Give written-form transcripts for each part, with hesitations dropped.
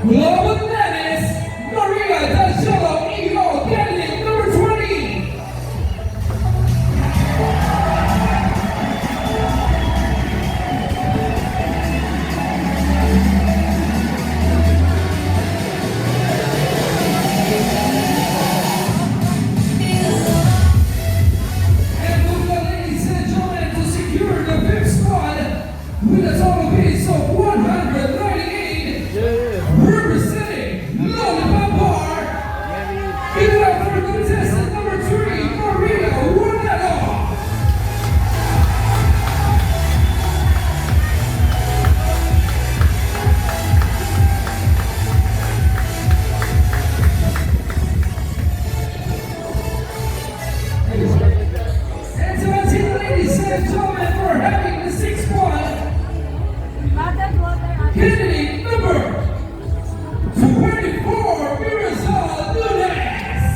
Global Dennis, Maria D'Angelo, Eagle, candidate number 20. And moving on, ladies and gentlemen, to secure the fifth spot with a total pace of 198, representing Lollipop Bar. Give it up for contestant number 3, Maria Wardell. And to our team, ladies and gentlemen, for having the sixth spot, candidate number 24, Mirasol Nunes.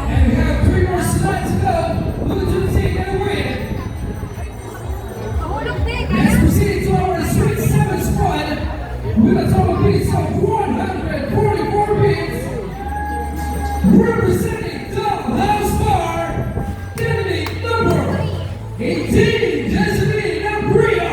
And we have 3 more slots to go. Looking to take it away. Let's proceed to our sweet 7th spot with a total piece of 144 beats. Representing the House Bar, candidate number 18, Jasmine Abria.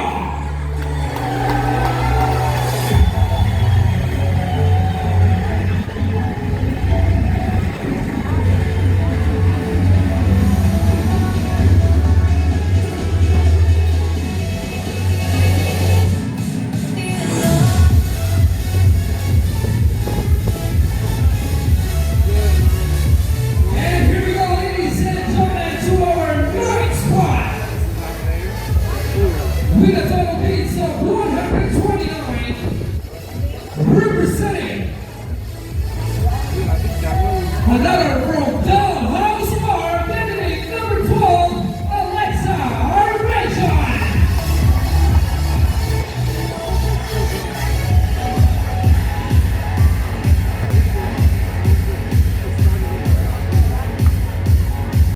And here we go, ladies and gentlemen, to our 9th spot. With a total piece of 129, representing another